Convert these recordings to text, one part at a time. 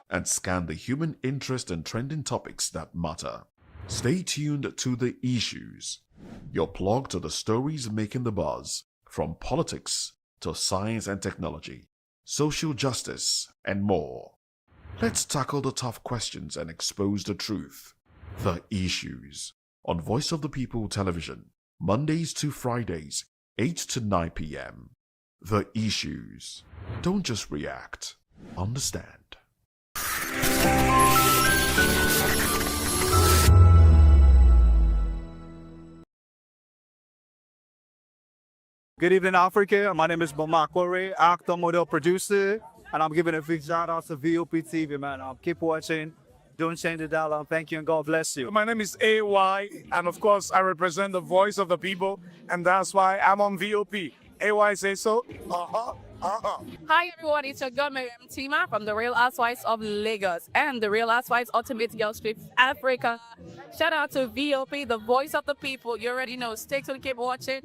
and scan the human interest and trending topics that matter. Stay tuned to The Issues, your plug to the stories making the buzz, from politics to science and technology, social justice, and more. Let's tackle the tough questions and expose the truth. The Issues on Voice of the People Television, Mondays to Fridays, 8 to 9 p.m. The Issues. Don't just react, understand. Good evening, Africa. My name is Bamakore, actor, model, producer, and I'm giving a big shout out to VOP TV, man. Keep watching. Don't change the dial. Thank you and God bless you. My name is AY, and of course, I represent the voice of the people, and that's why I'm on VOP. AY say so. Hi everyone, it's your girl Miriam Tima from The Real Housewives of Lagos and The Real Housewives Ultimate Girls Trip Africa. Shout out to VOP, the voice of the people. You already know. Stay tuned, keep watching.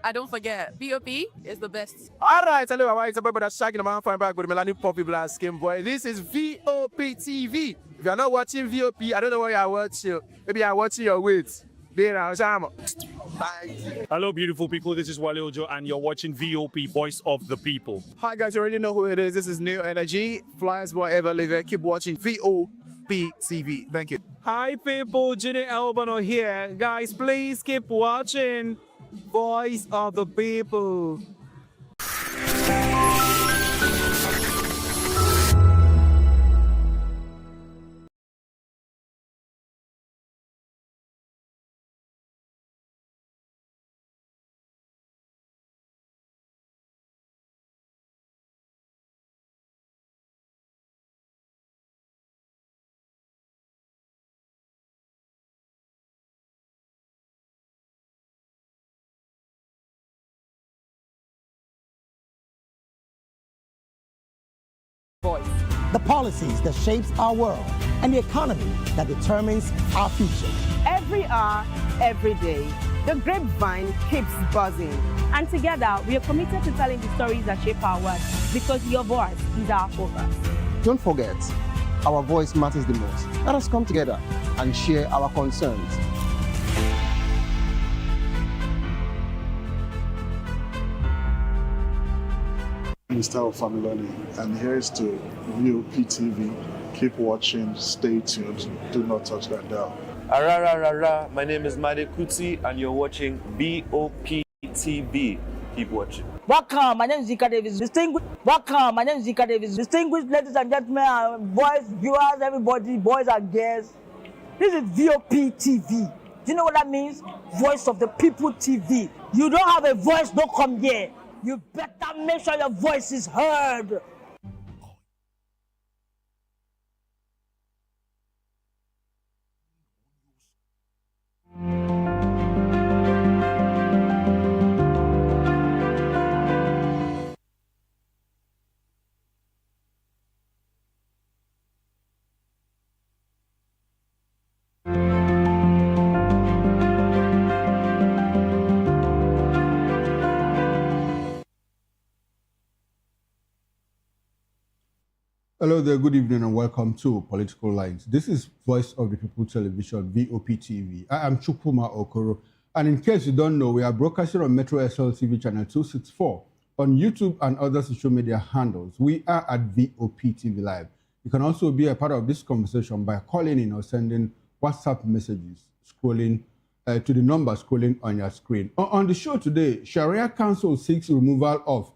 And don't forget, VOP is the best. All right, hello, it's about that shaking the man fine back with Melanie Poppy Black Skin Boy. This is VOP TV. If you're not watching VOP, I don't know why you're watching. Maybe you're watching your weight. Bye. Hello, beautiful people. This is Wale Ojo, and you're watching VOP, Voice of the People. Hi, guys. You already know who it is. This is New Energy. Flyers, whatever, live. Keep watching VOP TV. Thank you. Hi, people. Ginny Albano here. Guys, please keep watching Voice of the People. Voice. The policies that shapes our world and the economy that determines our future. Every hour, every day, the grapevine keeps buzzing. And together, we are committed to telling the stories that shape our world because your voice is our focus. Don't forget, our voice matters the most. Let us come together and share our concerns. Mr. Familoni, and here's to VOP TV. Keep watching, stay tuned, do not touch that dial. My name is Made Kuti, and you're watching VOP TV. Keep watching. Welcome, my name is Zika Davis. Welcome, my name is Zika Davis. Distinguished ladies and gentlemen, boys, viewers, everybody, boys and girls. This is VOP TV. Do you know what that means? Voice of the People TV. You don't have a voice, don't come here. You better make sure your voice is heard. Hello there, good evening and welcome to Political Lines. This is Voice of the People Television, VOP TV. I am Chukwuma Okoro, and in case you don't know, we are broadcasting on Metro SL TV channel 264, on YouTube and other social media handles. We are at VOP TV Live. You can also be a part of this conversation by calling in or sending WhatsApp messages, scrolling to the number scrolling on your screen. On the show today, Sharia Council seeks removal of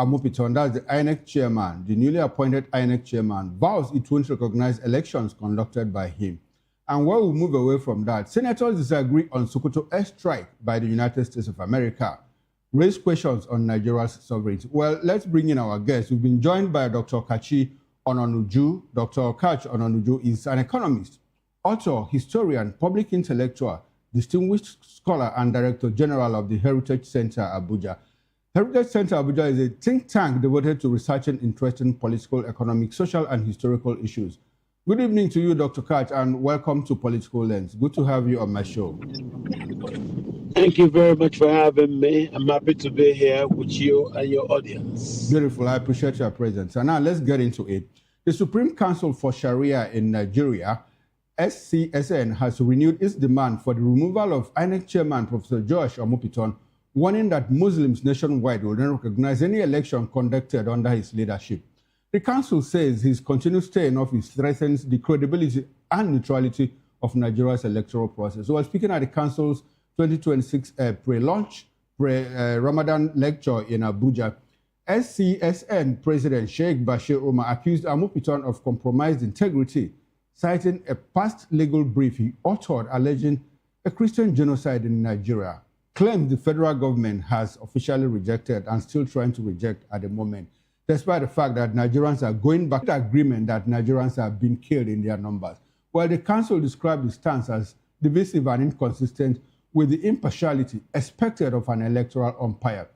Amopiton, that's the INEC chairman. The newly appointed INEC chairman vows it won't recognize elections conducted by him. And while we move away from that, senators disagree on Sokoto airstrike by the United States of America, raise questions on Nigeria's sovereignty. Well, let's bring in our guests. We've been joined by Dr. Kachi Ononuju. Dr. Kachi Ononuju is an economist, author, historian, public intellectual, distinguished scholar, and director general of the Heritage Center, Abuja. Heritage Center Abuja is a think tank devoted to researching interesting political, economic, social, and historical issues. Good evening to you, Dr. Kach, and welcome to Political Lens. Good to have you on my show. Thank you very much for having me. I'm happy to be here with you and your audience. Beautiful. I appreciate your presence. And now let's get into it. The Supreme Council for Sharia in Nigeria, SCSN, has renewed its demand for the removal of INEC Chairman Professor Josh Omopiton, warning that Muslims nationwide will not recognize any election conducted under his leadership. The council says his continued stay in office threatens the credibility and neutrality of Nigeria's electoral process. While speaking at the council's 2026 pre-launch Ramadan lecture in Abuja, SCSN President Sheikh Bashir Umar accused Amopiton of compromised integrity, citing a past legal brief he authored alleging a Christian genocide in Nigeria, claims the federal government has officially rejected and still trying to reject at the moment, despite the fact that Nigerians are going back to the agreement that Nigerians have been killed in their numbers. While the council described the stance as divisive and inconsistent with the impartiality expected of an electoral umpire.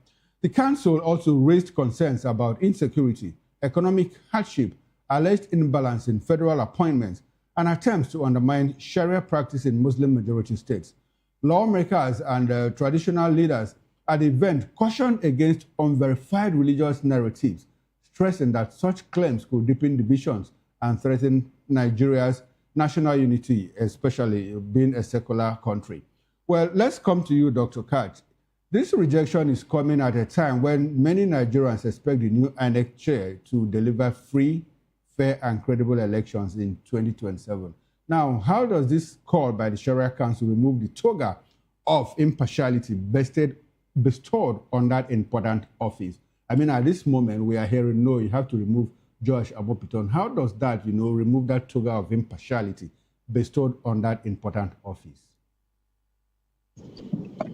The council also raised concerns about insecurity, economic hardship, alleged imbalance in federal appointments, and attempts to undermine Sharia practice in Muslim-majority states. Lawmakers and traditional leaders at the event cautioned against unverified religious narratives, stressing that such claims could deepen divisions and threaten Nigeria's national unity, especially being a secular country. Well, let's come to you, Dr. Katz. This rejection is coming at a time when many Nigerians expect the new INEC chair to deliver free, fair, and credible elections in 2027. Now, how does this call by the Sharia Council remove the toga of impartiality bestowed on that important office? I mean, at this moment, we are hearing, no, you have to remove Josh Amopiton. How does that, remove that toga of impartiality bestowed on that important office?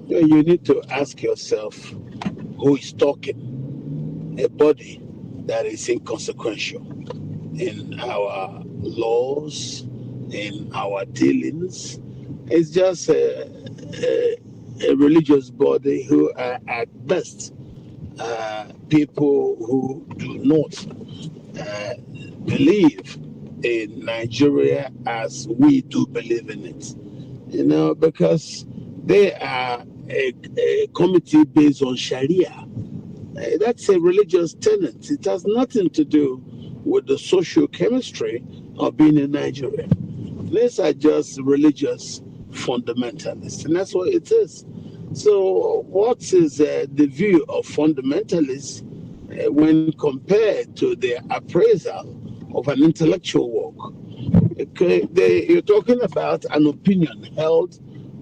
You need to ask yourself who is talking. A body that is inconsequential in our laws, in our dealings. It's just a religious body who are at best people who do not believe in Nigeria as we do believe in it. Because they are a committee based on Sharia. That's a religious tenet. It has nothing to do with the social chemistry of being in Nigeria. These are just religious fundamentalists, and that's what it is. So what is the view of fundamentalists when compared to the appraisal of an intellectual work? Okay, you're talking about an opinion held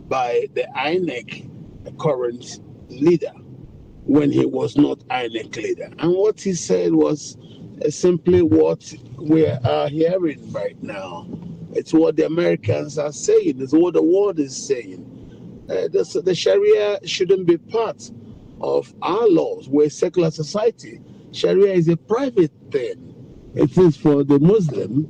by the INEC current leader when he was not INEC leader. And what he said was simply what we are hearing right now. It's what the Americans are saying. It's what the world is saying. The Sharia shouldn't be part of our laws. We're a secular society. Sharia is a private thing. It is for the Muslim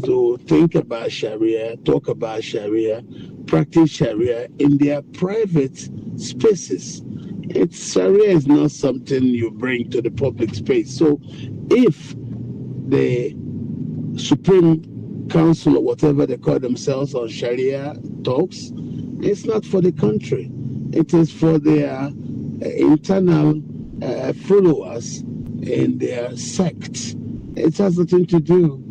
to think about Sharia, talk about Sharia, practice Sharia in their private spaces. Sharia is not something you bring to the public space. So if the Supreme Council or whatever they call themselves on Sharia talks, it's not for the country. It is for their internal followers in their sect. It has nothing to do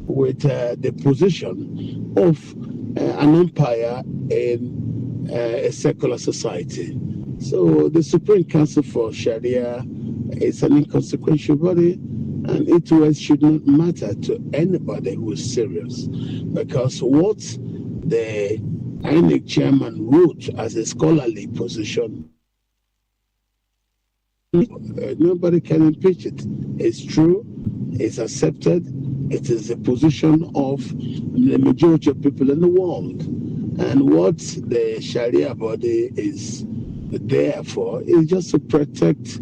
with the position of an umpire in a secular society. So the Supreme Council for Sharia is an inconsequential body, and it should not matter to anybody who is serious, because what the INEC chairman wrote as a scholarly position, nobody can impeach it. It's true, it's accepted, it is the position of the majority of people in the world. And what the Sharia body is there for is just to protect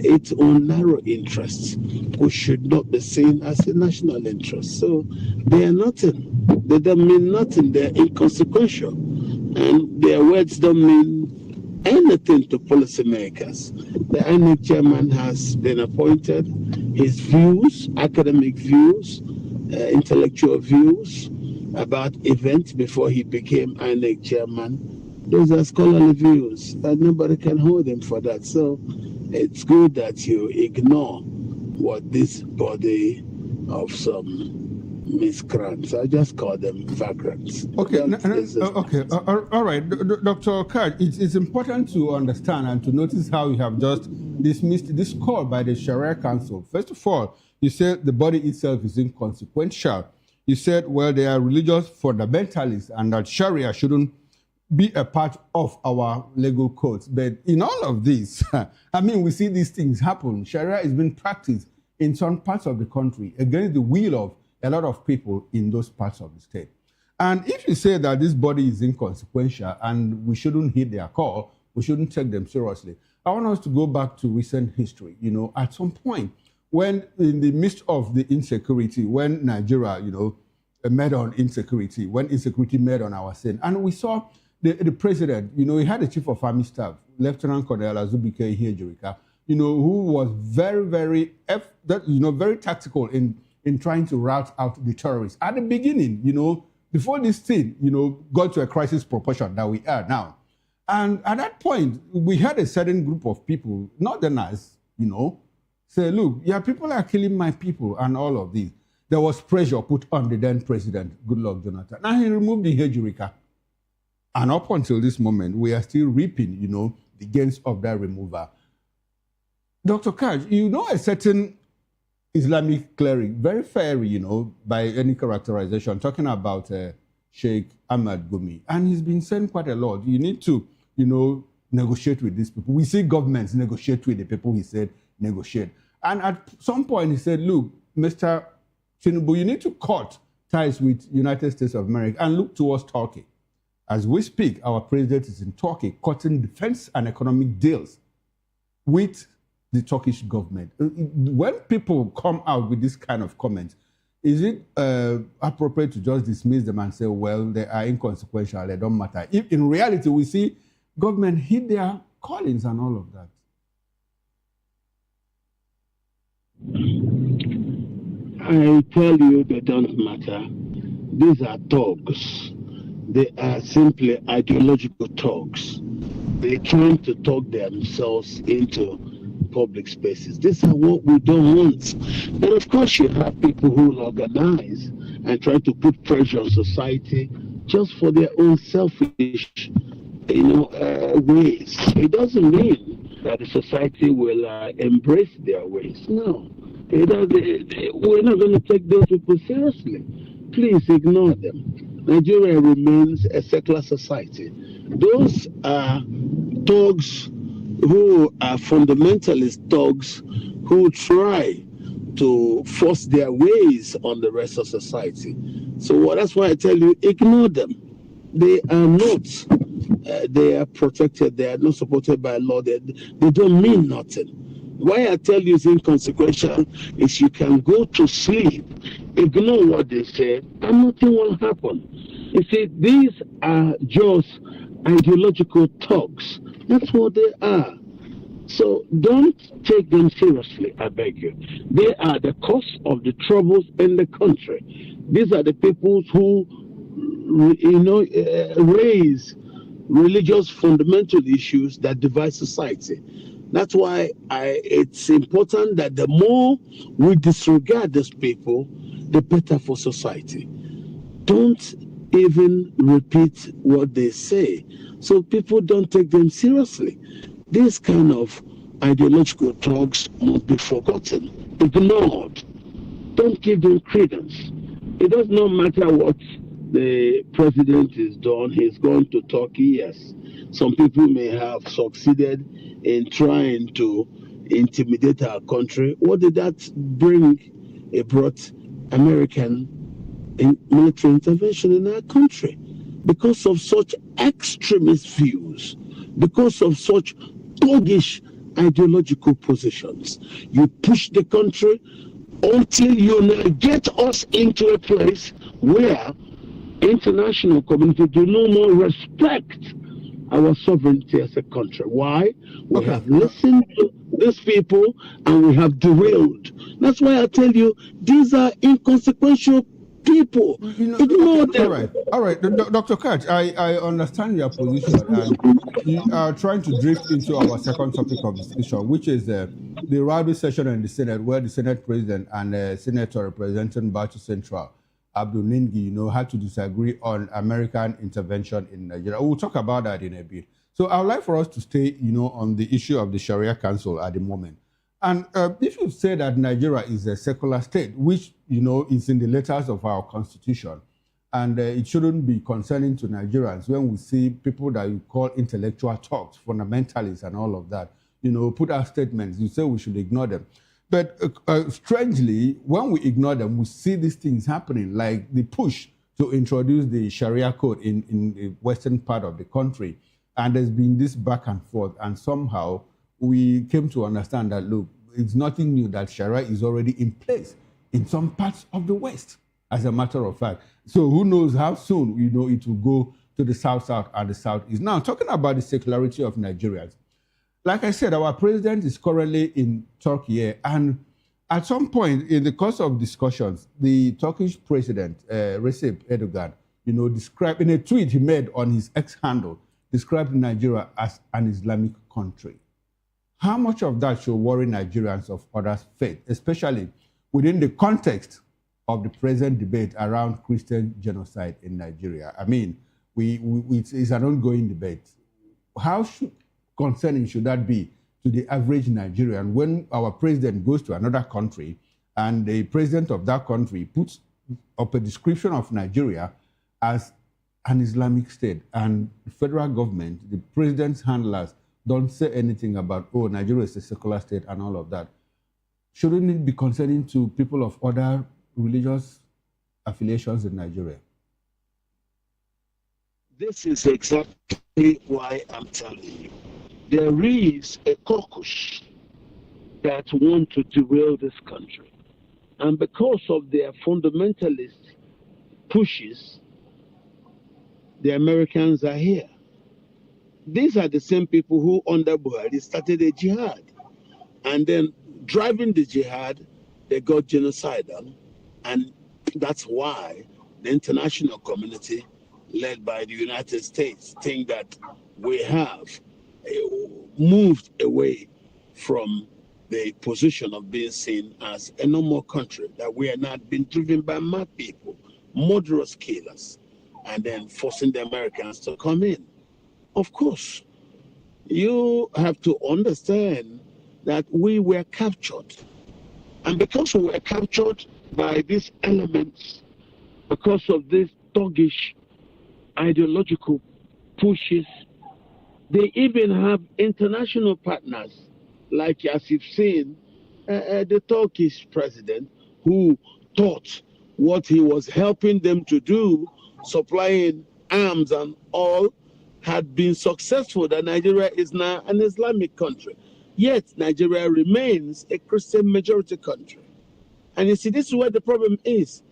its own narrow interests, which should not be seen as a national interest. So they are nothing. They don't mean nothing. They're inconsequential. And their words don't mean anything to policymakers. The INEC chairman has been appointed. His views, academic views, intellectual views about events before he became INEC chairman, those are scholarly views, and nobody can hold him for that. So it's good that you ignore what this body of some miscreants. I just call them vagrants. Okay, all right, Dr. Kaj, it's important to understand and to notice how you have just dismissed this call by the Sharia Council. First of all, you said the body itself is inconsequential. You said, well, they are religious fundamentalists and that Sharia shouldn't be a part of our legal codes. But in all of this, I mean, we see these things happen. Sharia is being practiced in some parts of the country against the will of a lot of people in those parts of the state. And if you say that this body is inconsequential and we shouldn't heed their call, we shouldn't take them seriously, I want us to go back to recent history. You know, at some point, when in the midst of the insecurity, when Nigeria, you know, met on insecurity, when insecurity met on our sin, and we saw the president, you know, he had a chief of army staff, Lieutenant Colonel Azubike Ihejurika, you know, who was very, very, very tactical in trying to rout out the terrorists. At the beginning, you know, before this thing, you know, got to a crisis proportion that we are now. And at that point, we had a certain group of people, northerners, you know, say, look, yeah, people are killing my people and all of this. There was pressure put on the then president, Goodluck Jonathan. Now he removed the Ihejurika. And up until this moment, we are still reaping, you know, the gains of that removal. Dr. Kaj, you know a certain Islamic cleric, very fiery, you know, by any characterization, talking about Sheikh Ahmad Gumi. And he's been saying quite a lot. You need to, you know, negotiate with these people. We see governments negotiate with the people he said negotiate. And at some point he said, look, Mr. Tinubu, you need to cut ties with United States of America and look towards Turkey. As we speak, our president is in Turkey cutting defense and economic deals with the Turkish government. When people come out with this kind of comments, is it appropriate to just dismiss them and say, well, they are inconsequential, they don't matter? If in reality, we see government hit their callings and all of that. I tell you, they don't matter. These are thugs. They are simply ideological thugs. They're trying to talk themselves into public spaces. These are what we don't want. And of course, you have people who will organize and try to put pressure on society just for their own selfish, ways. It doesn't mean that the society will embrace their ways. No, we're not going to take those people seriously. Please ignore them. Nigeria remains a secular society. Those are thugs who are fundamentalist thugs who try to force their ways on the rest of society. So that's why I tell you, ignore them. They are not, they are protected, they are not supported by law, they don't mean nothing. Why I tell you it's inconsequential is you can go to sleep, ignore what they say, and nothing will happen. You see, these are just ideological thugs. That's what they are. So don't take them seriously, I beg you. They are the cause of the troubles in the country. These are the people who, raise religious fundamental issues that divide society. That's why it's important that the more we disregard these people, the better for society. Don't even repeat what they say, so people don't take them seriously. This kind of ideological talks must be forgotten, ignored. Don't give them credence. It does not matter what the president has done. He's gone to Turkey, yes. Some people may have succeeded in trying to intimidate our country. What did that bring? It brought American military intervention in our country because of such extremist views, because of such thuggish ideological positions. You push the country until you now get us into a place where international community do no more respect our sovereignty as a country. Why? We have listened to these people and we have derailed. That's why I tell you, these are inconsequential people. Ignore them. All right. Dr. Katz, I understand your position, and you are trying to drift into our second topic of discussion, which is the Rowdy session in the Senate, where the Senate President and Senator representing Bauchi Central, Abdul Ningi, had to disagree on American intervention in Nigeria. We'll talk about that in a bit. So I would like for us to stay, on the issue of the Sharia Council at the moment. And if you say that Nigeria is a secular state, which, is in the letters of our constitution, and it shouldn't be concerning to Nigerians when we see people that you call intellectual talks, fundamentalists and all of that, put out statements, you say we should ignore them. But strangely, when we ignore them, we see these things happening, like the push to introduce the Sharia code in the western part of the country. And there's been this back and forth, and somehow we came to understand that, look, it's nothing new that Sharia is already in place in some parts of the West, as a matter of fact. So who knows how soon, it will go to the South and the Southeast. Now, talking about the secularity of Nigerians, like I said, our president is currently in Turkey, and at some point in the course of discussions, the Turkish president, Recep Erdogan, described in a tweet he made on his X handle, described Nigeria as an Islamic country. How much of that should worry Nigerians of other faith, especially within the context of the present debate around Christian genocide in Nigeria? I mean, it's an ongoing debate. How concerning should that be to the average Nigerian when our president goes to another country and the president of that country puts up a description of Nigeria as an Islamic state, and the federal government, the president's handlers, don't say anything about, Nigeria is a secular state and all of that? Shouldn't it be concerning to people of other religious affiliations in Nigeria? This is exactly why I'm telling you. There is a caucus that want to derail this country. And because of their fundamentalist pushes, the Americans are here. These are the same people who, under Buhari, started a jihad. And then driving the jihad, they got genocidal. And that's why the international community, led by the United States, think that we have moved away from the position of being seen as a normal country, that we are not being driven by mad people, murderous killers, and then forcing the Americans to come in. Of course, you have to understand that we were captured. And because we were captured by these elements, because of these thuggish ideological pushes, they even have international partners, like as you've seen, the Turkish president, who thought what he was helping them to do, supplying arms and all, had been successful, that Nigeria is now an Islamic country. Yet Nigeria remains a Christian majority country. And you see, this is where the problem is.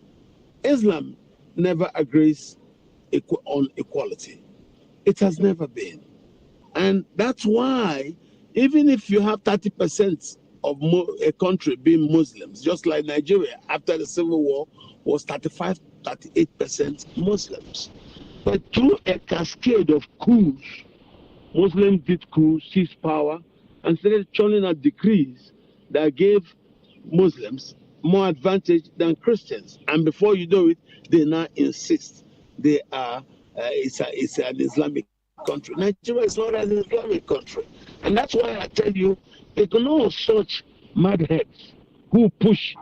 Islam never agrees on equality. It has never been. And that's why, even if you have 30% of a country being Muslims, just like Nigeria after the Civil War was 35, 38% Muslims. But through a cascade of coups, Muslims did coups, seized power, and started churning out decrees that gave Muslims more advantage than Christians. And before you know it, they now insist they are it's an Islamic country. Nigeria is not an Islamic country. And that's why I tell you, ignore such madheads who push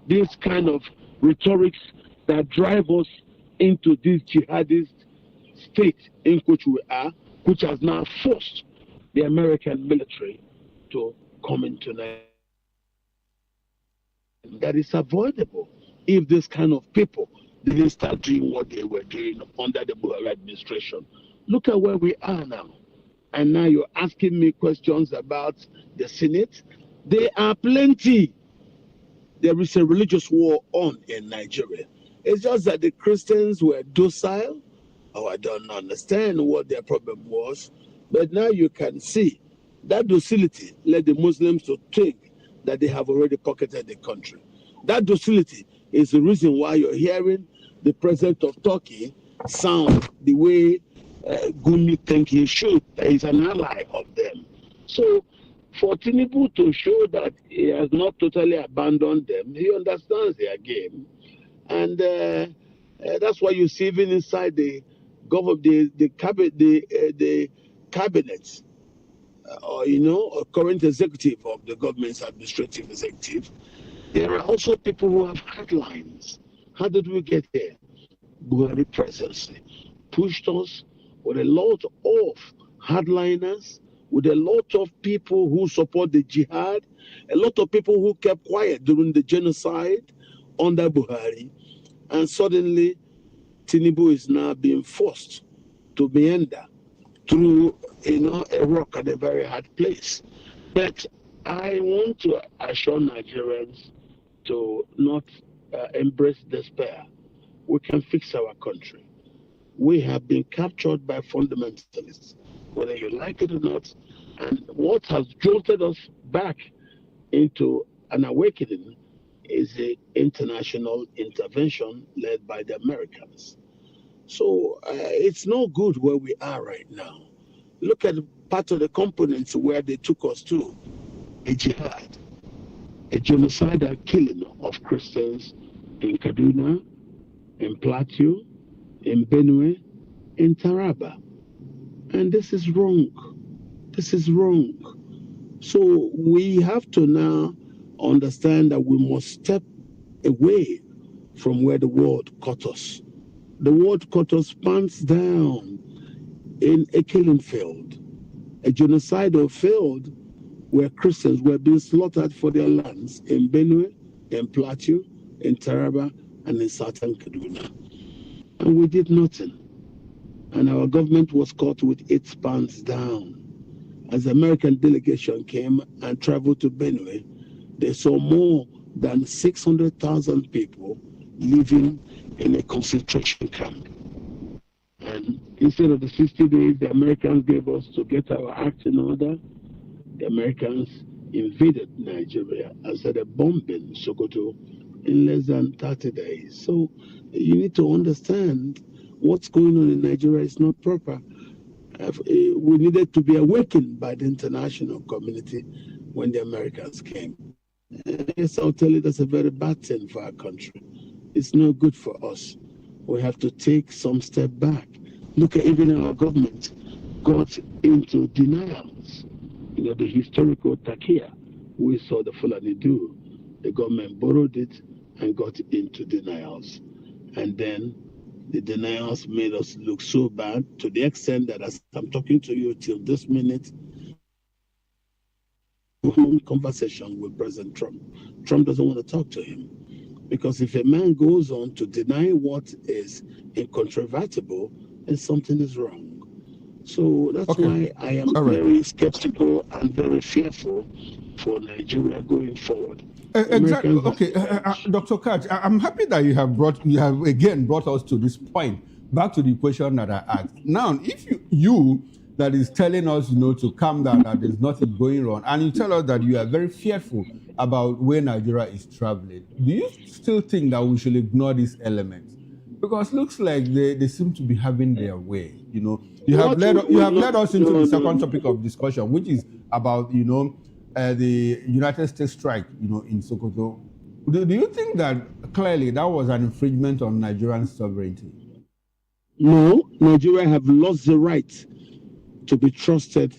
this kind of rhetorics that drive us into this jihadist state in which we are, which has now forced the American military to come into Nigeria. That is avoidable if this kind of people didn't start doing what they were doing under the Buhari administration. Look at where we are now. And now you're asking me questions about the Senate. There are plenty. There is a religious war on in Nigeria. It's just that the Christians were docile. I don't understand what their problem was. But now you can see that docility led the Muslims to think that they have already pocketed the country. That docility is the reason why you're hearing the president of Turkey sound the way Gumi think he should. He's an ally of them. So for Tinubu to show that he has not totally abandoned them, he understands their game. And that's why you see even inside the cabinet, or current executive of the government's administrative executive, there are also people who have headlines. How did we get here? Buhari presidency pushed us with a lot of hardliners, with a lot of people who support the jihad, a lot of people who kept quiet during the genocide under Buhari, and suddenly Tinubu is now being forced to meander through a rock at a very hard place. But I want to assure Nigerians to not embrace despair. We can fix our country. We have been captured by fundamentalists, whether you like it or not. And what has jolted us back into an awakening is the international intervention led by the Americans. So it's no good where we are right now. Look at part of the components where they took us to: a jihad, a genocidal killing of Christians in Kaduna, in Plateau, in Benue, in Taraba. And this is wrong. This is wrong. So we have to now understand that we must step away from where the world caught us. The world caught us pants down in a killing field, a genocidal field where Christians were being slaughtered for their lands in Benue, in Plateau, in Taraba, and in southern Kaduna. And we did nothing. And our government was caught with its pants down. As the American delegation came and traveled to Benue, they saw more than 600,000 people living in a concentration camp. And instead of the 60 days the Americans gave us to get our act in order, the Americans invaded Nigeria and started bombing Sokoto in less than 30 days. So you need to understand what's going on in Nigeria is not proper. We needed to be awakened by the international community when the Americans came. Yes, I'll tell you, that's a very bad thing for our country. It's no good for us. We have to take some step back. Look at even our government got into denials. The historical Takia we saw the Fulani do. The government borrowed it and got into denials. And then the denials made us look so bad to the extent that as I'm talking to you till this minute, conversation with President Trump. Trump doesn't want to talk to him. Because if a man goes on to deny what is incontrovertible, then something is wrong. So that's why I am very skeptical and very fearful for Nigeria going forward. Exactly. Okay, Dr. Katz, I'm happy that you have again brought us to this point. Back to the question that I asked. Now, if you that is telling us, to calm down, that there's nothing going on, and you tell us that you are very fearful about where Nigeria is traveling, do you still think that we should ignore these elements? Because it looks like they seem to be having their way. You have led us into the second topic of discussion, which is about the United States strike, in Sokoto. Do you think that clearly that was an infringement on Nigerian sovereignty? No, Nigeria have lost the right to be trusted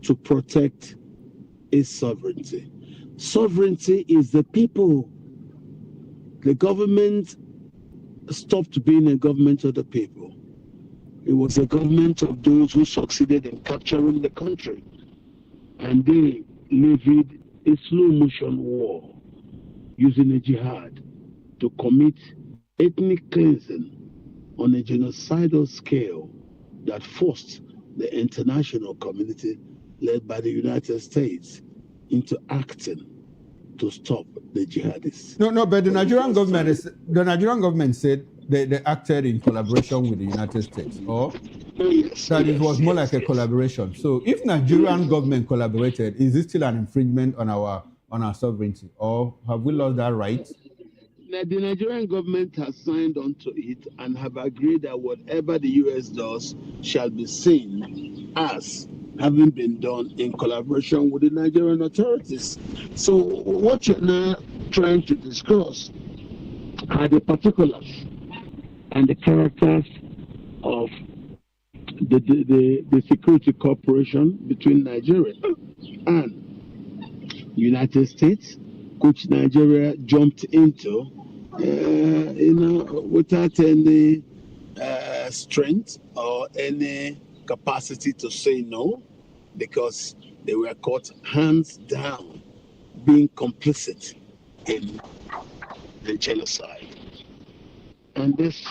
to protect its sovereignty. Sovereignty is the people. The government stopped being a government of the people. It was a government of those who succeeded in capturing the country. And they levied a slow motion war using a jihad to commit ethnic cleansing on a genocidal scale that forced the international community, led by the United States, into acting to stop the jihadists. No, but the Nigerian government said they acted in collaboration with the United States, or that it was more like a collaboration. So, if Nigerian government collaborated, is it still an infringement on our sovereignty, or have we lost that right? The Nigerian government has signed on to it and have agreed that whatever the US does shall be seen as having been done in collaboration with the Nigerian authorities. So what you're now trying to discuss are the particulars and the characters of the security cooperation between Nigeria and United States, which Nigeria jumped into, without any strength or any capacity to say no, because they were caught hands down being complicit in the genocide. And this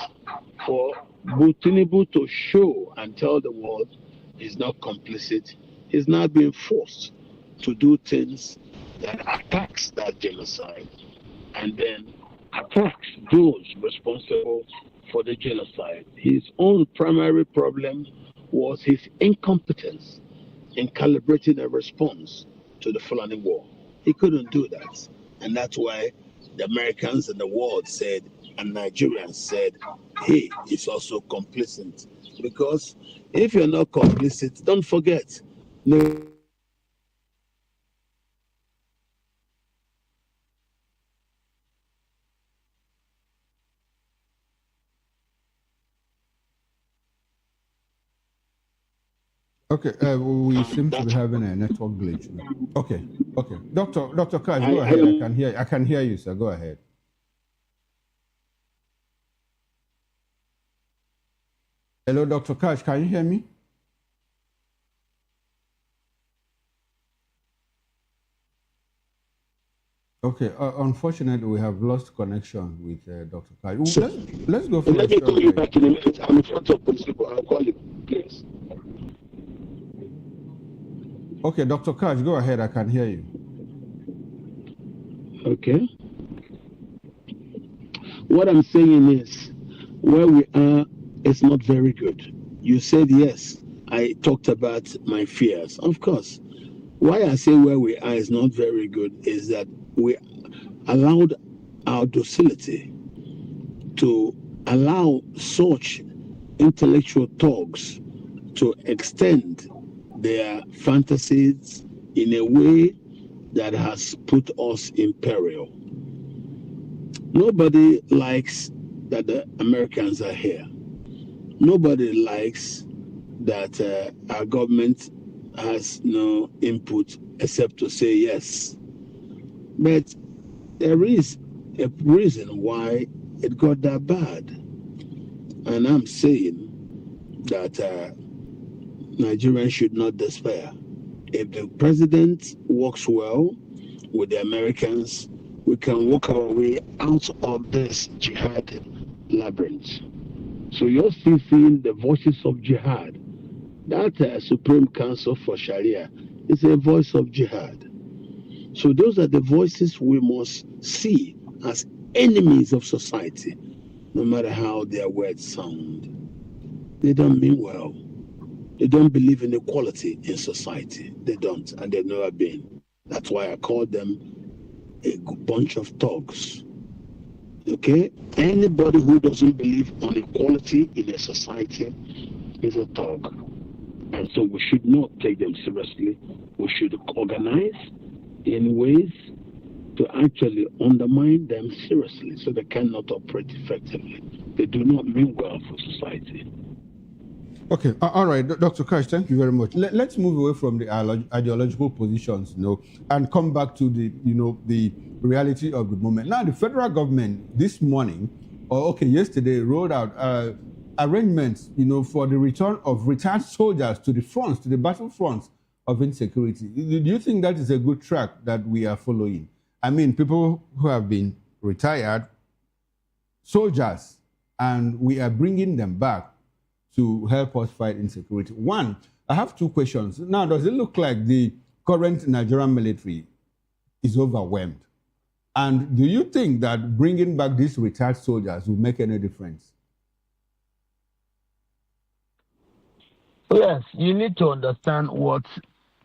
for Tinubu to show and tell the world he's not complicit, he's now being forced to do things that attacks that genocide and then attacks those responsible for the genocide. His own primary problem was his incompetence in calibrating a response to the Fulani War. He couldn't do that. And that's why the Americans and the world said, and Nigerians said, he is also complicit. Because if you're not complicit, don't forget, Okay, we seem to be having a network glitch. Okay, Dr. Kash, go ahead. I can hear you, sir. Go ahead. Hello, Dr. Kash, can you hear me? Okay, unfortunately, we have lost connection with Dr. Kash. Let's go for let me call you back in a minute. I'm in front of principal. I'll call you, please. Okay, Dr. Kash, go ahead. I can hear you. Okay. What I'm saying is, where we are is not very good. You said yes. I talked about my fears. Of course. Why I say where we are is not very good is that we allowed our docility to allow such intellectual thugs to extend their fantasies in a way that has put us in peril. Nobody likes that the Americans are here. Nobody likes that our government has no input except to say yes. But there is a reason why it got that bad. And I'm saying that Nigerians should not despair. If the president works well with the Americans, we can work our way out of this jihad labyrinth. So you're still seeing the voices of jihad. That Supreme Council for Sharia is a voice of jihad. So those are the voices we must see as enemies of society, no matter how their words sound. They don't mean well. They don't believe in equality in society. They don't, and they've never been. That's why I call them a bunch of thugs. Okay? Anybody who doesn't believe on equality in a society is a thug. And so we should not take them seriously. We should organize in ways to actually undermine them seriously so they cannot operate effectively. They do not mean well for society. Okay, all right, Dr. Kash, thank you very much. Let's move away from the ideological positions, and come back to the reality of the moment. Now, the federal government this morning, yesterday, rolled out arrangements, for the return of retired soldiers to the fronts, to the battlefronts of insecurity. Do you think that is a good track that we are following? I mean, people who have been retired, soldiers, and we are bringing them back to help us fight insecurity. One, I have two questions. Now, does it look like the current Nigerian military is overwhelmed? And do you think that bringing back these retired soldiers will make any difference? Yes, you need to understand what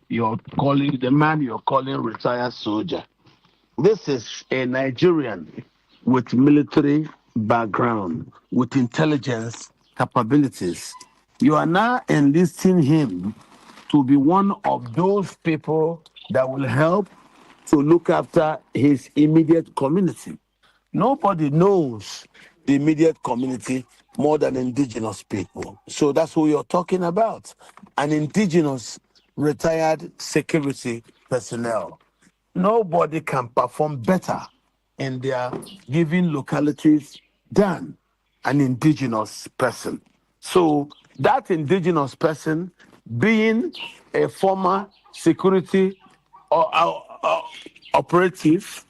you're calling, the man you're calling retired soldier. This is a Nigerian with military background, with intelligence capabilities. You are now enlisting him to be one of those people that will help to look after his immediate community. Nobody knows the immediate community more than indigenous people. So that's who you're talking about. An indigenous retired security personnel. Nobody can perform better in their given localities than an indigenous person. So that indigenous person being a former security operative,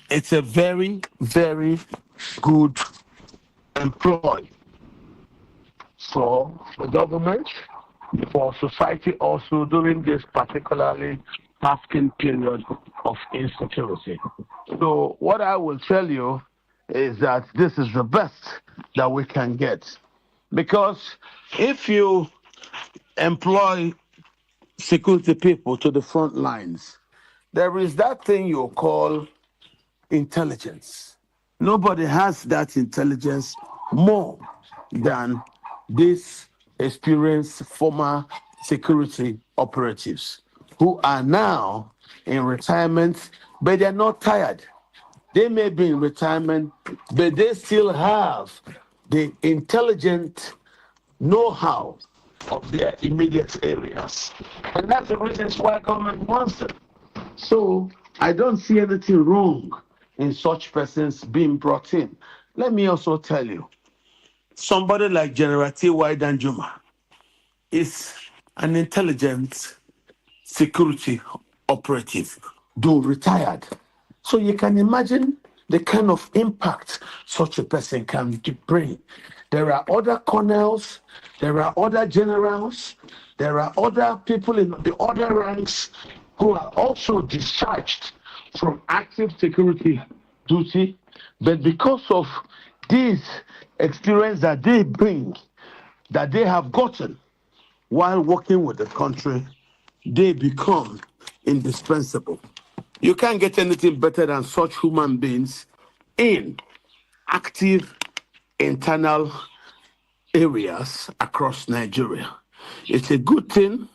it's a very, very good employ for the government, for society also during this particularly tasking period of insecurity. So what I will tell you is that this is the best that we can get. Because if you employ security people to the front lines, there is that thing you call intelligence. Nobody has that intelligence more than these experienced former security operatives who are now in retirement, but they're not tired. They may be in retirement, but they still have the intelligent know-how of their immediate areas. And that's the reason why government wants them. So I don't see anything wrong in such persons being brought in. Let me also tell you, somebody like General T.Y. Danjuma is an intelligent security operative, though retired. So you can imagine the kind of impact such a person can bring. There are other colonels, there are other generals, there are other people in the other ranks who are also discharged from active security duty, but because of this experience that they bring, that they have gotten while working with the country, they become indispensable. You can't get anything better than such human beings in active internal areas across Nigeria. It's a good thing.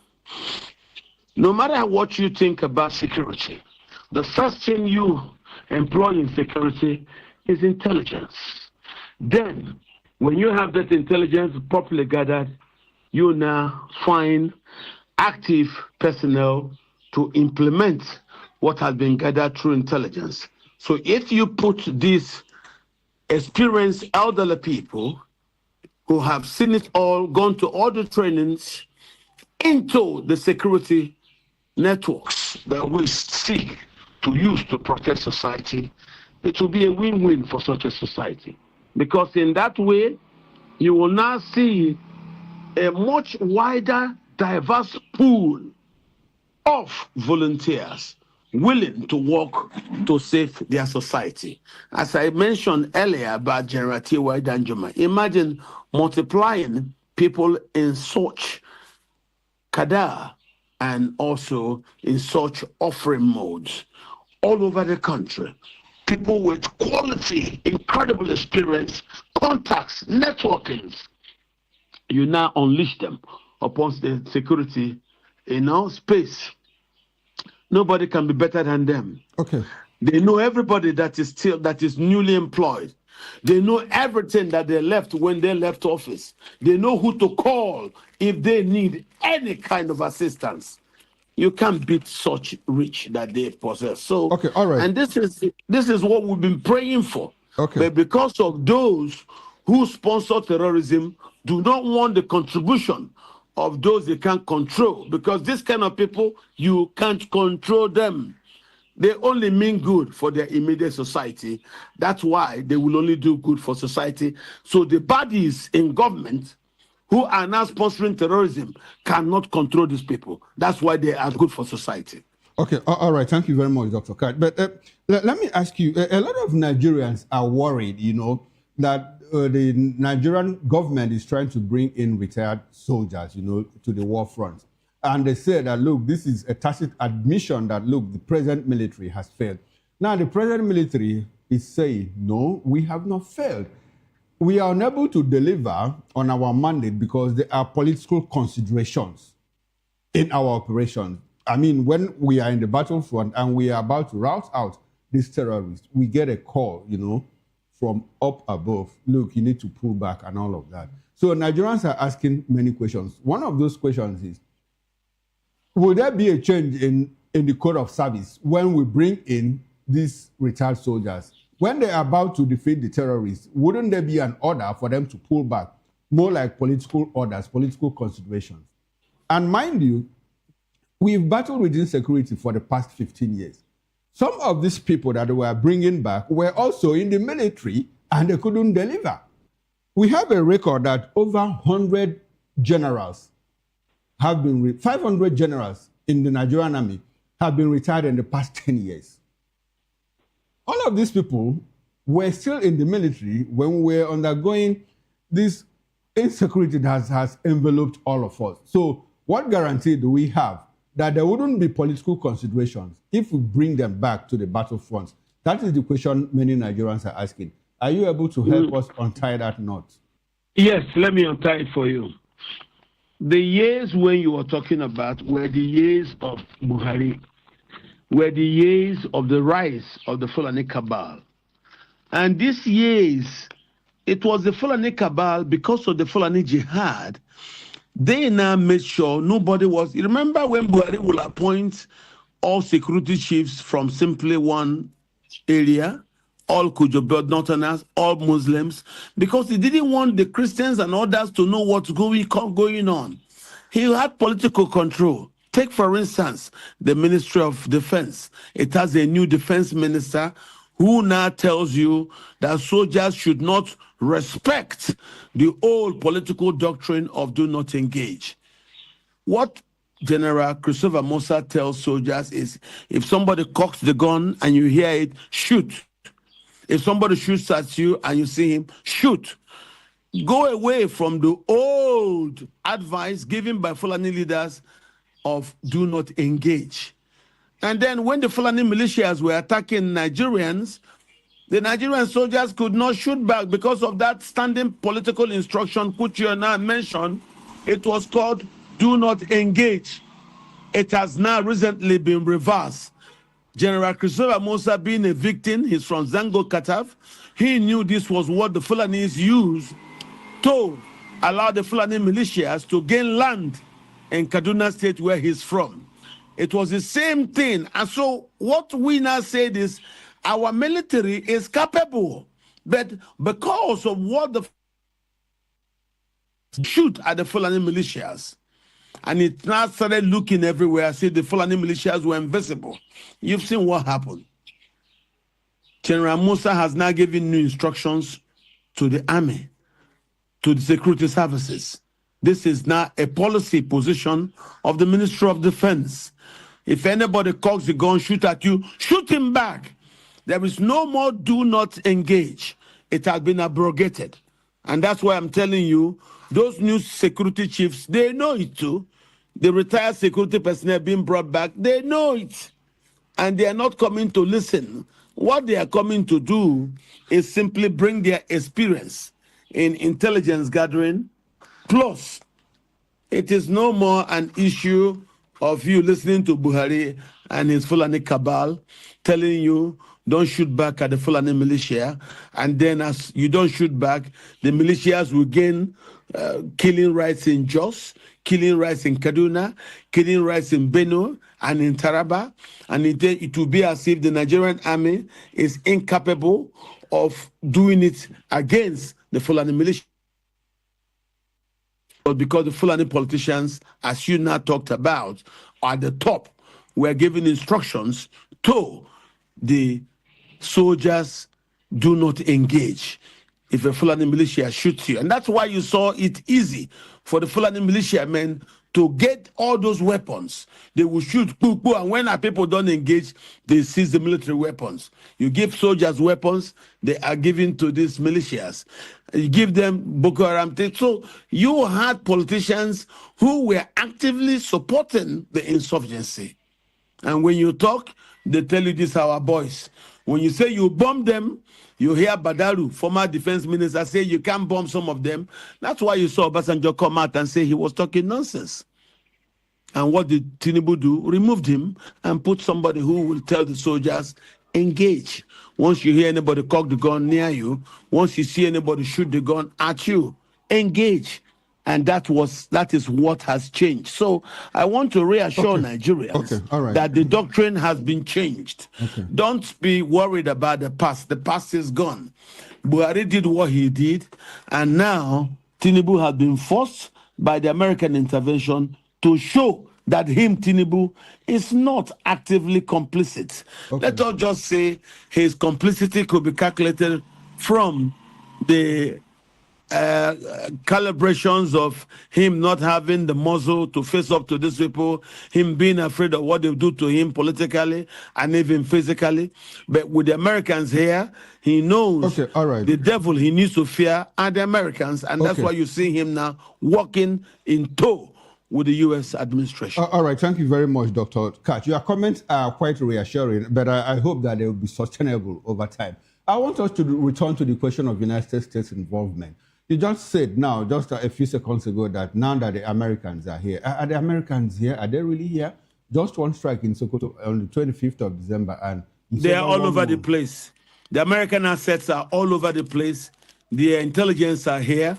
No matter what you think about security, the first thing you employ in security is intelligence. Then, when you have that intelligence properly gathered, you now find active personnel to implement what has been gathered through intelligence. So if you put these experienced elderly people who have seen it all, gone to all the trainings, into the security networks that we seek to use to protect society, it will be a win-win for such a society. Because in that way, you will now see a much wider, diverse pool of volunteers willing to work to save their society. As I mentioned earlier about General T.Y. Danjuma, imagine multiplying people in such cadre and also in such offering modes all over the country. People with quality, incredible experience, contacts, networking. You now unleash them upon the security, space. Nobody can be better than them. Okay. They know everybody that is newly employed. They know everything that they left when they left office. They know who to call if they need any kind of assistance. You can't beat such rich that they possess. So, okay, all right. And this is what we've been praying for. Okay. But because of those who sponsor terrorism, do not want the contribution of those they can't control, because this kind of people, you can't control them. They only mean good for their immediate society. That's why they will only do good for society. So the bodies in government who are now sponsoring terrorism cannot control these people. That's why they are good for society. Okay, all right. Thank you very much, Dr. Kat. But let me ask you, a lot of Nigerians are worried, that the Nigerian government is trying to bring in retired soldiers, to the war front. And they say that, look, this is a tacit admission that, look, the present military has failed. Now, the present military, is saying, no, we have not failed. We are unable to deliver on our mandate because there are political considerations in our operation. I mean, when we are in the battlefront and we are about to rout out these terrorists, we get a call, from up above. Look, you need to pull back and all of that. So Nigerians are asking many questions. One of those questions is, will there be a change in the code of service when we bring in these retired soldiers? When they are about to defeat the terrorists, wouldn't there be an order for them to pull back? More like political orders, political considerations. And mind you, we've battled with insecurity for the past 15 years. Some of these people that we are bringing back were also in the military and they couldn't deliver. We have a record that over 100 generals have been, 500 generals in the Nigerian army have been retired in the past 10 years. All of these people were still in the military when we were undergoing this insecurity that has enveloped all of us. So what guarantee do we have that there wouldn't be political considerations if we bring them back to the battlefront? That is the question many Nigerians are asking. Are you able to help us untie that knot? Yes, let me untie it for you. The years when you were talking about were the years of Buhari, were the years of the rise of the Fulani cabal. And these years, it was the Fulani cabal because of the Fulani jihad. They now made sure nobody was. You remember when Buhari will appoint all security chiefs from simply one area, all Kujobel Northerners, all Muslims, because he didn't want the Christians and others to know what's going on. He had political control. Take, for instance, the Ministry of Defense. It has a new defense minister who now tells you that soldiers should not respect the old political doctrine of do not engage. What General Christopher Musa tells soldiers is, if somebody cocks the gun and you hear it, shoot. If somebody shoots at you and you see him, shoot. Go away from the old advice given by Fulani leaders of do not engage. And then when the Fulani militias were attacking Nigerians, the Nigerian soldiers could not shoot back because of that standing political instruction which you now mentioned. It was called do not engage. It has now recently been reversed. General Christopher Musa, being a victim, he's from Zango Kataf, he knew this was what the Fulanis used to allow the Fulani militias to gain land in Kaduna State where he's from. It was the same thing. And so what we now said is our military is capable, but because of what the shoot at the Fulani militias, and it now started looking everywhere, see the Fulani militias were invisible. You've seen what happened. General Musa has now given new instructions to the army, to the security services. This is now a policy position of the Ministry of Defense. If anybody cocks the gun, shoot at you, shoot him back. There is no more do not engage. It has been abrogated. And that's why I'm telling you, those new security chiefs, they know it too. The retired security personnel being brought back, they know it. And they are not coming to listen. What they are coming to do is simply bring their experience in intelligence gathering. Plus, it is no more an issue of you listening to Buhari and his Fulani cabal telling you don't shoot back at the Fulani militia, and then as you don't shoot back, the militias will gain killing rights in Jos, killing rights in Kaduna, killing rights in Benue and in Taraba, and it will be as if the Nigerian army is incapable of doing it against the Fulani militia. But because the Fulani politicians, as you now talked about, are at the top, were giving instructions to the soldiers, do not engage if a Fulani militia shoots you. And that's why you saw it easy for the Fulani militia men to get all those weapons. They will shoot, and when our people don't engage, they seize the military weapons. You give soldiers weapons, they are given to these militias. You give them Boko Haram. So you had politicians who were actively supporting the insurgency. And when you talk, they tell you these are our boys. When you say you bomb them, you hear Badaru, former defense minister, say you can't bomb some of them. That's why you saw Obasanjo come out and say he was talking nonsense. And what did Tinubu do? Removed him and put somebody who will tell the soldiers, engage. Once you hear anybody cock the gun near you, once you see anybody shoot the gun at you, engage. And that is what has changed. So I want to reassure Nigerians that the doctrine has been changed. Don't be worried about the past. The past is gone. Buhari did what he did, and now Tinubu has been forced by the American intervention to show that Tinubu, is not actively complicit. Let us just say his complicity could be calculated from the calibrations of him not having the muzzle to face up to these people, him being afraid of what they do to him politically and even physically. But with the Americans here, he knows the devil he needs to fear are the Americans, and that's why you see him now walking in tow with the U.S. administration. All right, thank you very much, Dr. Katch. Your comments are quite reassuring, but I hope that they will be sustainable over time. I want us to return to the question of United States involvement. You just said now, just a few seconds ago, that now that the Americans are here, are the Americans here? Are they really here? Just one strike in Sokoto on the 25th of December. And they are all over the place. The American assets are all over the place. The intelligence are here.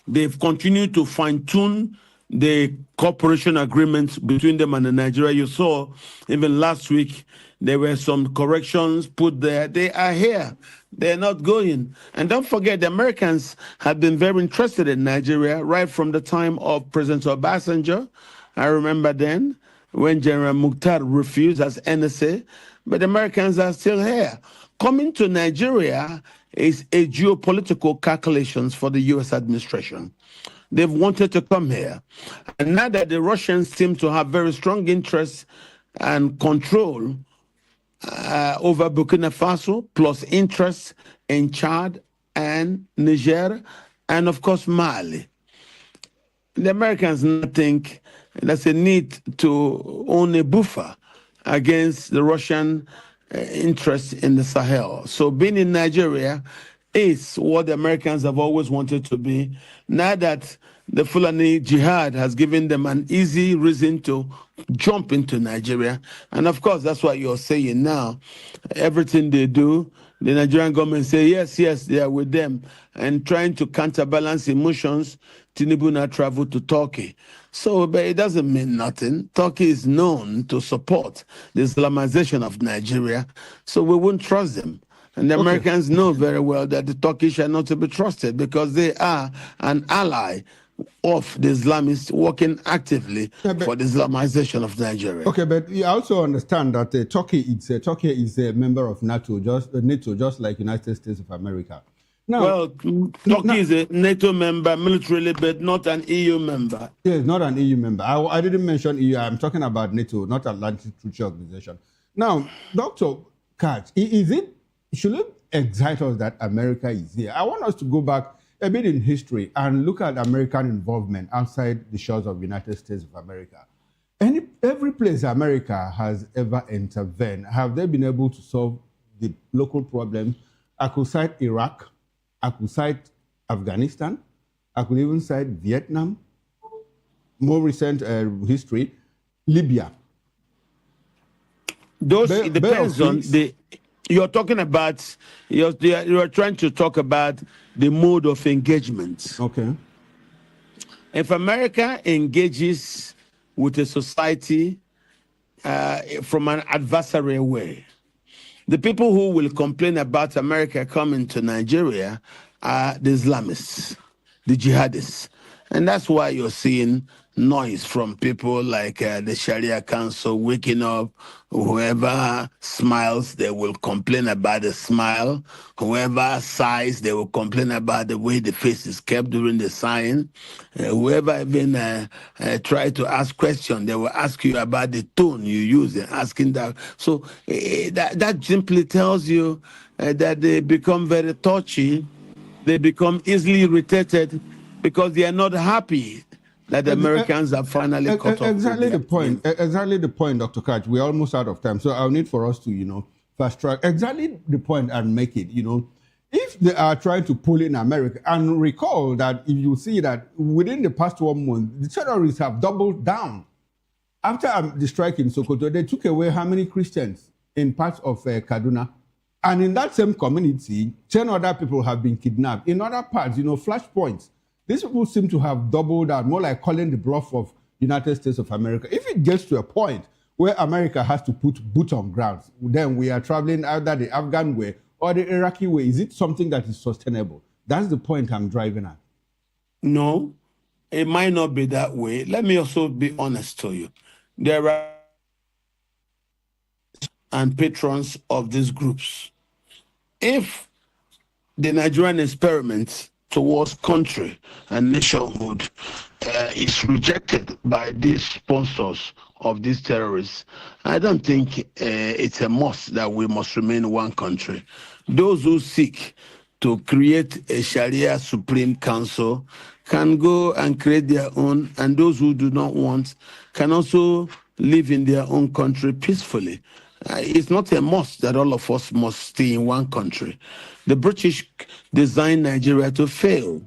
They've continued to fine-tune the cooperation agreements between them and Nigeria. You saw even last week, there were some corrections put there. They are here. They're not going. And don't forget, the Americans have been very interested in Nigeria right from the time of President Obasanjo. I remember then when General Mukhtar refused as NSA, but the Americans are still here. Coming to Nigeria is a geopolitical calculations for the U.S. administration. They've wanted to come here. And now that the Russians seem to have very strong interest and control over Burkina Faso, plus interest in Chad and Niger, and of course Mali. The Americans now think there's a need to own a buffer against the Russian interest in the Sahel. So being in Nigeria is what the Americans have always wanted to be. Now that the Fulani jihad has given them an easy reason to jump into Nigeria. And of course, that's what you're saying now. Everything they do, the Nigerian government say, yes, they are with them. And trying to counterbalance emotions, Tinubu now traveled to Turkey. So, but it doesn't mean nothing. Turkey is known to support the Islamization of Nigeria. So we wouldn't trust them. And the Americans know very well that the Turkish are not to be trusted because they are an ally of the Islamists working actively for the Islamization of Nigeria. Okay, but you also understand that Turkey is a member of NATO, just like United States of America. Now, Turkey is a NATO member militarily, but not an EU member. Yes, not an EU member. I didn't mention EU. I'm talking about NATO, not Atlantic Treaty Organization. Now, Dr. Katch, should it excite us that America is here? I want us to go back a bit in history and look at American involvement outside the shores of the United States of America. Every place America has ever intervened, have they been able to solve the local problems? I could cite Iraq, I could cite Afghanistan, I could even cite Vietnam, more recent history, Libya. It depends on the... You're talking about, you're trying to talk about the mode of engagement. Okay. If America engages with a society from an adversarial way, the people who will complain about America coming to Nigeria are the Islamists, the jihadists. And that's why you're seeing noise from people like the Sharia Council waking up. Whoever smiles, they will complain about the smile. Whoever sighs, they will complain about the way the face is kept during the sighing. Whoever even try to ask questions, they will ask you about the tone you use in asking that. So that simply tells you that they become very touchy. They become easily irritated because they are not happy that the Americans are finally caught up. Exactly the point, Dr. Katch. We're almost out of time, so I'll need for us to, fast track. Exactly the point I'm making, you know. If they are trying to pull in America, and recall that if you see that within the past 1 month, the terrorists have doubled down. After the strike in Sokoto, they took away how many Christians in parts of Kaduna? And in that same community, 10 other people have been kidnapped. In other parts, you know, flashpoints. These people seem to have doubled down, more like calling the bluff of United States of America. If it gets to a point where America has to put boots on ground, then we are traveling either the Afghan way or the Iraqi way. Is it something that is sustainable? That's the point I'm driving at. No, it might not be that way. Let me also be honest to you. There are and patrons of these groups. If the Nigerian experiment towards country and nationhood is rejected by these sponsors of these terrorists, I don't think it's a must that we must remain one country. Those who seek to create a Sharia Supreme Council can go and create their own, and those who do not want can also live in their own country peacefully. It's not a must that all of us must stay in one country. The British designed Nigeria to fail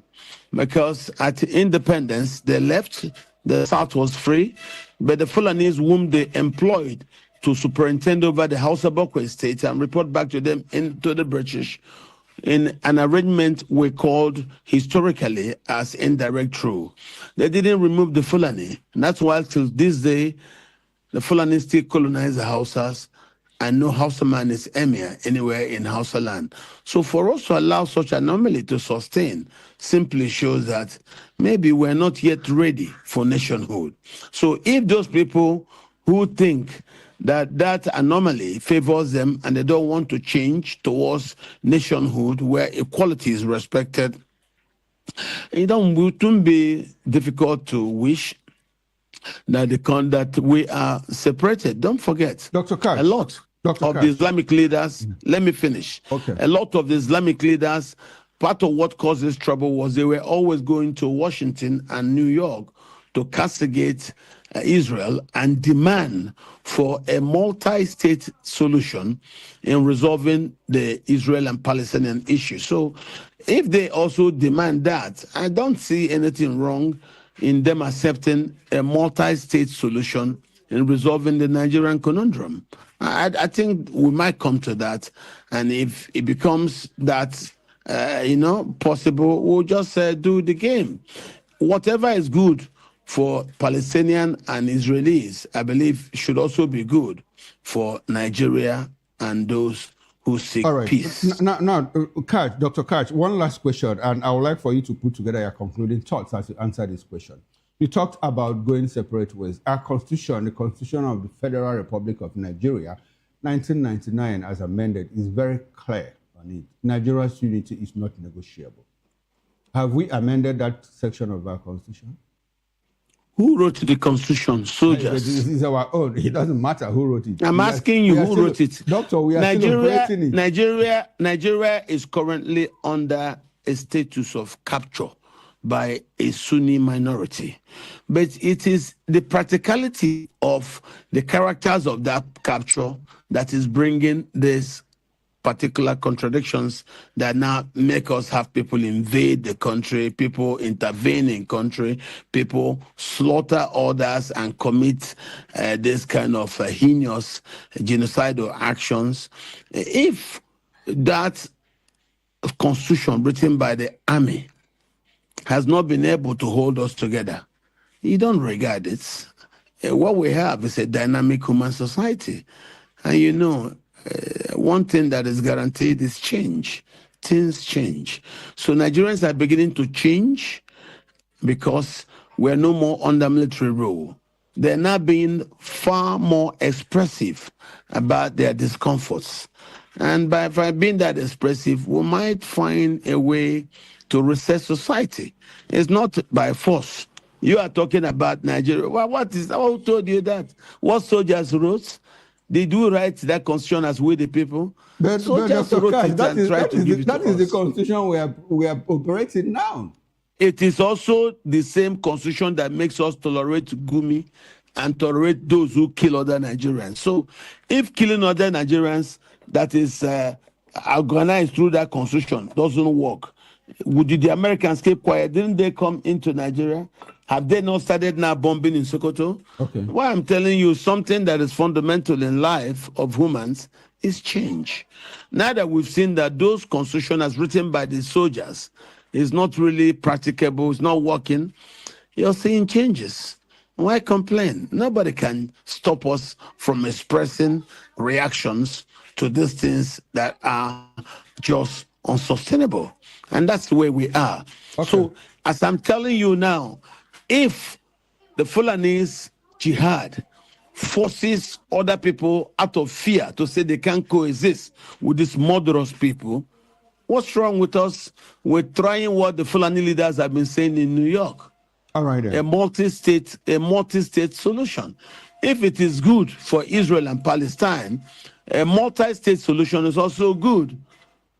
because at independence, they left, the South was free, but the Fulanese whom they employed to superintend over the Hausa Bokwe estate and report back to them to the British in an arrangement we called historically as indirect rule. They didn't remove the Fulani. And that's why till this day, the Fulani still colonize the Hausas, and no Hausa man is emir anywhere in Hausa land. So for us to allow such anomaly to sustain simply shows that maybe we're not yet ready for nationhood. So if those people who think that that anomaly favors them and they don't want to change towards nationhood where equality is respected, it wouldn't be difficult to wish that we are separated. Don't forget, Dr. Kash, a lot of the Islamic leaders, let me finish. Okay. A lot of the Islamic leaders, part of what caused this trouble was they were always going to Washington and New York to castigate Israel and demand for a multi-state solution in resolving the Israel and Palestinian issue. So if they also demand that, I don't see anything wrong in them accepting a multi-state solution in resolving the Nigerian conundrum. I think we might come to that, and if it becomes that, possible, we'll just do the game. Whatever is good for Palestinian and Israelis, I believe, should also be good for Nigeria and those who seek peace. Now, Dr. Kash, one last question, and I would like for you to put together your concluding thoughts as you answer this question. You talked about going separate ways. Our constitution, the Constitution of the Federal Republic of Nigeria, 1999, as amended, is very clear on it. Nigeria's unity is not negotiable. Have we amended that section of our constitution? Who wrote the constitution? Soldiers. It's our own. It doesn't matter who wrote it. I'm asking you who wrote it. Doctor, we are still operating it. Nigeria is currently under a status of capture by a Sunni minority. But it is the practicality of the characters of that capture that is bringing this particular contradictions that now make us have people invade the country, people intervene in country, people slaughter others and commit this kind of heinous genocidal actions. If that constitution written by the army has not been able to hold us together, you don't regard it. What we have is a dynamic human society. And one thing that is guaranteed is change. Things change. So Nigerians are beginning to change because we're no more under military rule. They're now being far more expressive about their discomforts. And by being that expressive, we might find a way to reset society. It's not by force. You are talking about Nigeria. Well, who told you that? What soldiers wrote? They do write that constitution as we the people. But that is the constitution we are operating now. It is also the same constitution that makes us tolerate Gumi and tolerate those who kill other Nigerians. So if killing other Nigerians that is organized through that constitution doesn't work, would the Americans keep quiet? Didn't they come into Nigeria? Have they not started now bombing in Sokoto? Okay. Why I'm telling you something that is fundamental in life of humans is change. Now that we've seen that those constitution as written by the soldiers is not really practicable, it's not working, you're seeing changes. Why complain? Nobody can stop us from expressing reactions to these things that are just unsustainable. And that's the way we are. Okay. So, as I'm telling you now, if the Fulanese jihad forces other people out of fear to say they can't coexist with these murderous people, what's wrong with us? We're trying what the Fulani leaders have been saying in New York. All right, then. A multi-state solution. If it is good for Israel and Palestine, a multi-state solution is also good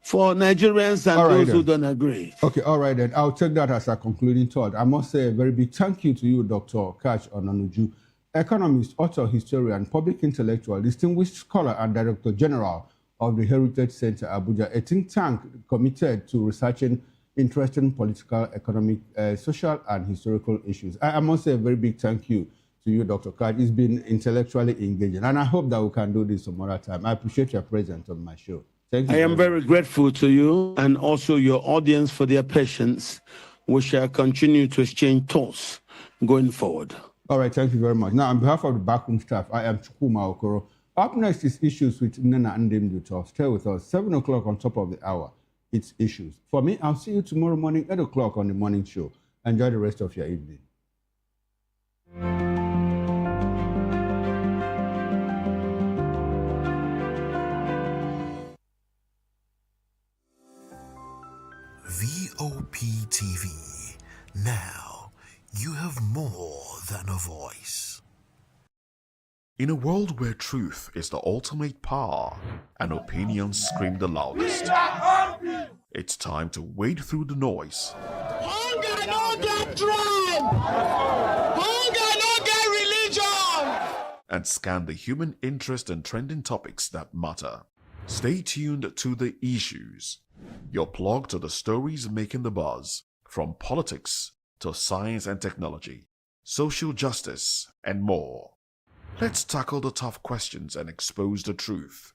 for Nigerians and those who don't agree. Okay, all right then. I'll take that as a concluding thought. I must say a very big thank you to you, Dr. Kash Onanuju, economist, author, historian, public intellectual, distinguished scholar, and Director General of the Heritage Center, Abuja, a think tank committed to researching interesting political, economic, social, and historical issues. I must say a very big thank you to you, Dr. Kash. It's been intellectually engaging, and I hope that we can do this some other time. I appreciate your presence on my show. Thank you. I am very grateful to you and also your audience for their patience. We shall continue to exchange thoughts going forward. All right, thank you very much. Now, on behalf of the backroom staff, I am Chukwuma Okoro. Up next is Issues with Nena Ndimduto. Stay with us, 7 o'clock on top of the hour. It's Issues. For me, I'll see you tomorrow morning, 8 o'clock on the morning show. Enjoy the rest of your evening. VOP TV. Now, you have more than a voice. In a world where truth is the ultimate power and opinions scream the loudest, it's time to wade through the noise. Hunger no get tribe! Hunger no get religion! And scan the human interest and trending topics that matter. Stay tuned to The Issues, your plug to the stories making the buzz, from politics to science and technology, social justice, and more. Let's tackle the tough questions and expose the truth.